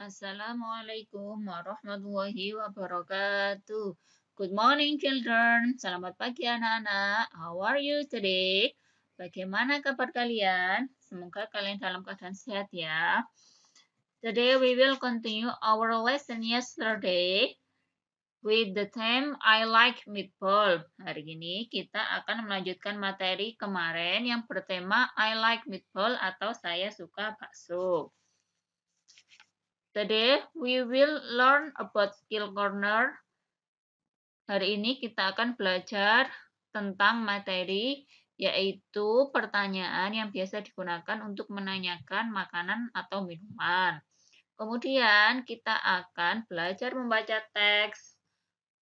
Assalamualaikum warahmatullahi wabarakatuh. Good morning, children. Selamat pagi, anak-anak. How are you today? Bagaimana kabar kalian? Semoga kalian dalam keadaan sehat ya. Today we will continue our lesson yesterday with the theme I like meatball. Hari ini kita akan melanjutkan materi kemarin yang bertema I like meatball atau saya suka bakso. Today we will learn about skill corner. Hari ini kita akan belajar tentang materi yaitu pertanyaan yang biasa digunakan untuk menanyakan makanan atau minuman. Kemudian kita akan belajar membaca teks,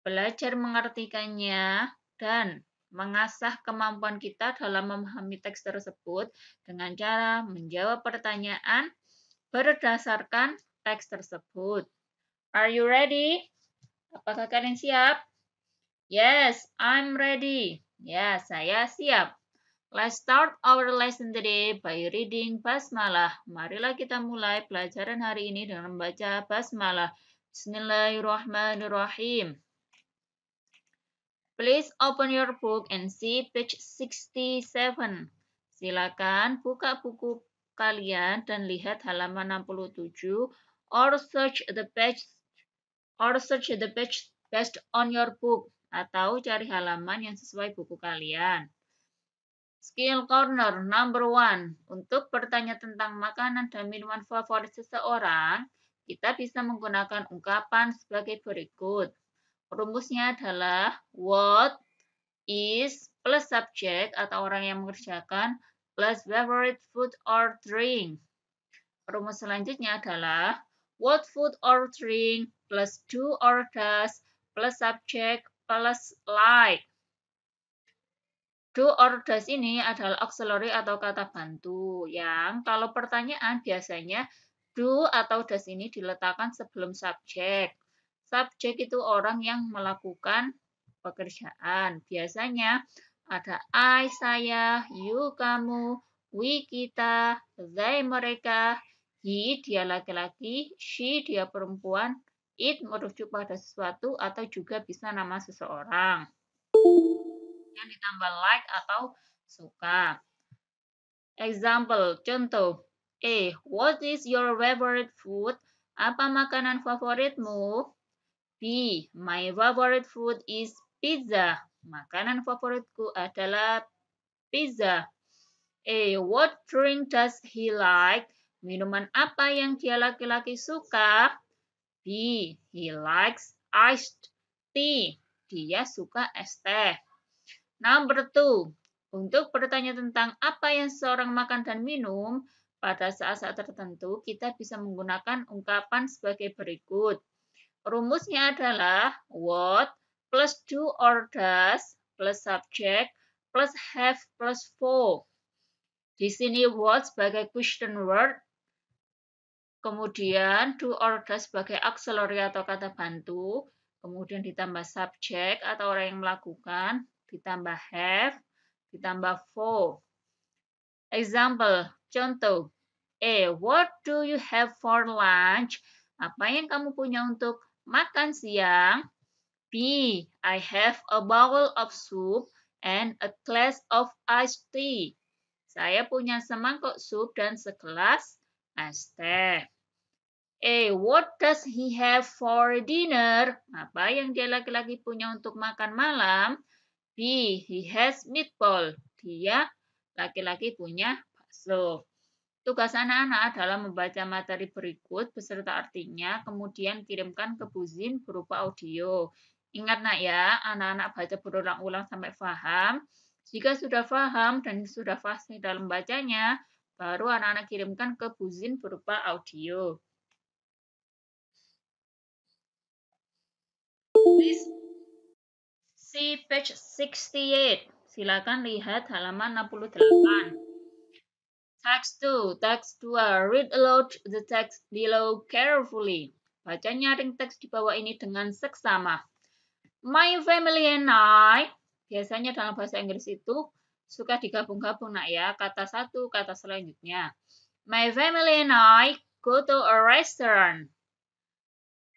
belajar mengartikannya, dan mengasah kemampuan kita dalam memahami teks tersebut dengan cara menjawab pertanyaan berdasarkan teks tersebut. Are you ready? Apakah kalian siap? Yes, I'm ready. Ya, saya siap. Let's start our lesson today by reading Basmalah. Marilah kita mulai pelajaran hari ini dengan membaca Basmalah. Bismillahirrahmanirrahim. Please open your book and see page 67. Silakan buka buku kalian dan lihat halaman 67 or search the page based on your book atau cari halaman yang sesuai buku kalian. Skill corner number 1. Untuk bertanya tentang makanan dan minuman favorit seseorang, kita bisa menggunakan ungkapan sebagai berikut. Rumusnya adalah what is plus subject atau orang yang mengerjakan plus favorite food or drink. Rumus selanjutnya adalah what food or drink plus do or does plus subject plus like. Do or does ini adalah auxiliary atau kata bantu yang kalau pertanyaan biasanya do atau does ini diletakkan sebelum subjek. Subjek itu orang yang melakukan pekerjaan. Biasanya ada I, saya, you, kamu, we, kita, they, mereka, he, dia laki-laki, she, dia perempuan, it merujuk pada sesuatu atau juga bisa nama seseorang. Yang ditambah like atau suka. Example, contoh. A. What is your favorite food? Apa makanan favoritmu? B. My favorite food is pizza. Makanan favoritku adalah pizza. A. What drink does he like? Minuman apa yang dia laki-laki suka? B. He likes iced tea. Dia suka es teh. Number 2. Untuk bertanya tentang apa yang seseorang makan dan minum, pada saat-saat tertentu kita bisa menggunakan ungkapan sebagai berikut. Rumusnya adalah what plus do or does plus subject plus have plus for. Di sini what sebagai question word, kemudian do or does sebagai auxiliary atau kata bantu, kemudian ditambah subject atau orang yang melakukan, ditambah have, ditambah for. Example, contoh. A. What do you have for lunch? Apa yang kamu punya untuk makan siang? B. I have a bowl of soup and a glass of iced tea. Saya punya semangkuk sup dan segelas es teh. A. What does he have for dinner? Apa yang dia laki-laki punya untuk makan malam? B. He has meatball. Dia laki-laki punya bakso. Tugas anak-anak adalah membaca materi berikut beserta artinya, kemudian kirimkan ke Buzin berupa audio. Ingat nak ya, anak-anak baca berulang-ulang sampai paham. Jika sudah paham dan sudah fasih dalam bacanya, baru anak-anak kirimkan ke Buzin berupa audio. Please see page 68. Silakan lihat halaman 68. Text 2. Text 2. Read aloud the text below carefully. Baca nyaring teks di bawah ini dengan seksama. My family and I. Biasanya dalam bahasa Inggris itu suka digabung-gabung nak ya. Kata satu, kata selanjutnya. My family and I go to a restaurant.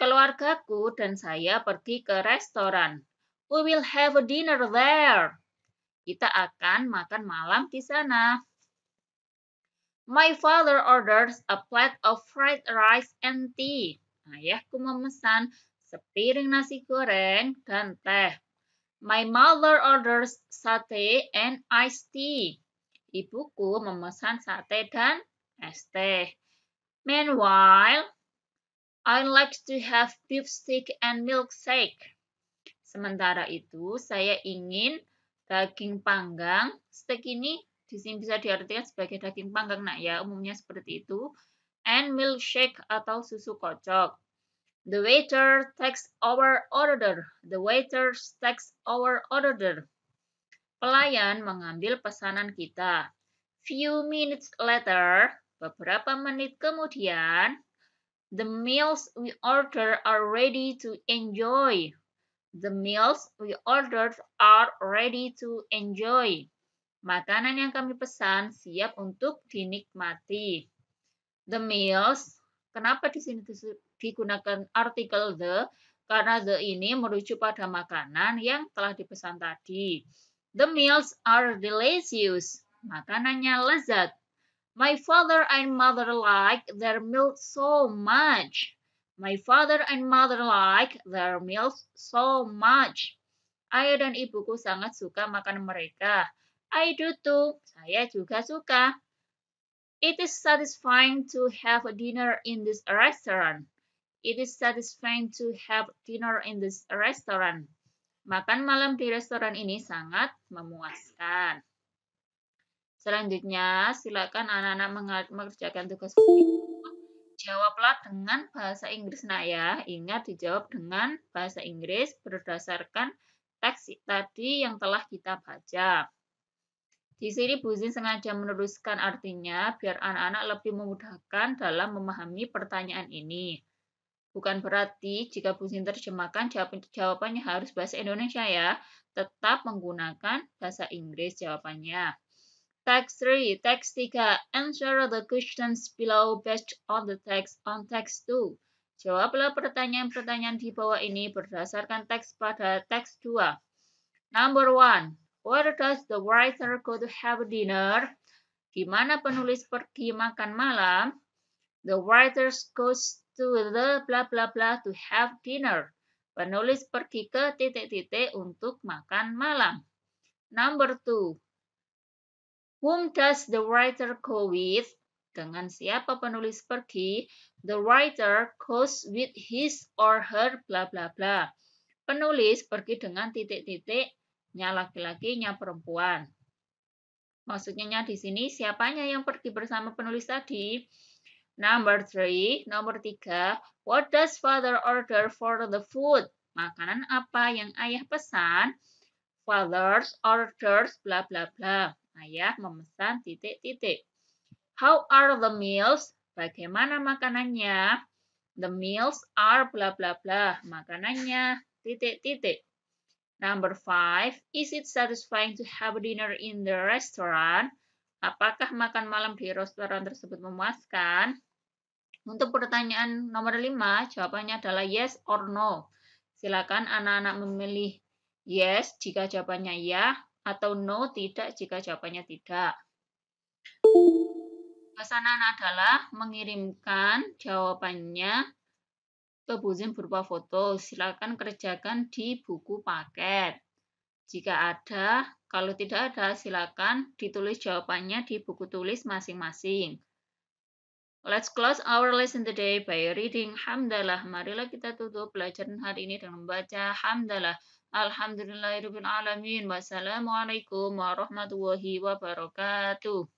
Keluargaku dan saya pergi ke restoran. We will have a dinner there. Kita akan makan malam di sana. My father orders a plate of fried rice and tea. Ayahku memesan sepiring nasi goreng dan teh. My mother orders sate and iced tea. Ibuku memesan sate dan es teh. Meanwhile, I like to have beef steak and milkshake. Sementara itu, saya ingin daging panggang. Steak ini di sini bisa diartikan sebagai daging panggang, nak ya, umumnya seperti itu. And milkshake atau susu kocok. The waiter takes our order. The waiter takes our order. Pelayan mengambil pesanan kita. Few minutes later, beberapa menit kemudian, the meals we order are ready to enjoy. The meals we ordered are ready to enjoy. Makanan yang kami pesan siap untuk dinikmati. The meals, kenapa di sini digunakan artikel the? Karena the ini merujuk pada makanan yang telah dipesan tadi. The meals are delicious. Makanannya lezat. My father and mother like their meals so much. My father and mother like their meals so much. Ayah dan ibuku sangat suka makan mereka. I do too. Saya juga suka. It is satisfying to have a dinner in this restaurant. It is satisfying to have dinner in this restaurant. Makan malam di restoran ini sangat memuaskan. Selanjutnya, silakan anak-anak mengerjakan tugas berikut. Jawablah dengan bahasa Inggris, nak ya. Ingat dijawab dengan bahasa Inggris berdasarkan teks tadi yang telah kita baca. Di sini Bu Zin sengaja meneruskan artinya biar anak-anak lebih memudahkan dalam memahami pertanyaan ini. Bukan berarti jika Bu Zin terjemahkan jawabannya harus bahasa Indonesia ya. Tetap menggunakan bahasa Inggris jawabannya. Text 3. Text 3. Answer the questions below based on the text on text 2. Jawablah pertanyaan-pertanyaan di bawah ini berdasarkan teks pada teks 2. Number 1. Where does the writer go to have dinner? Di mana penulis pergi makan malam? The writer goes to the blah blah blah to have dinner. Penulis pergi ke titik-titik untuk makan malam. Number 2. Whom does the writer go with? Dengan siapa penulis pergi? The writer goes with his or her blah blah blah. Penulis pergi dengan titik-titik, nya laki-laki, nya perempuan. Maksudnya di sini siapanya yang pergi bersama penulis tadi? Number 3, nomor 3. What does father order for the food? Makanan apa yang ayah pesan? Father orders blah blah blah. Ayah memesan titik-titik. How are the meals? Bagaimana makanannya? The meals are blah blah blah. Makanannya titik-titik. Number 5. Is it satisfying to have dinner in the restaurant? Apakah makan malam di restoran tersebut memuaskan? Untuk pertanyaan nomor 5, jawabannya adalah yes or no. Silakan anak-anak memilih yes jika jawabannya ya, atau no tidak jika jawabannya tidak. Tugas anak-anak adalah mengirimkan jawabannya ke Bu Zin berupa foto. Silakan kerjakan di buku paket. Jika ada, kalau tidak ada, silakan ditulis jawabannya di buku tulis masing-masing. Let's close our lesson today by reading Hamdalah. Marilah kita tutup pelajaran hari ini dengan membaca Hamdalah. Alhamdulillahirrahmanirrahim. Wassalamualaikum warahmatullahi wabarakatuh.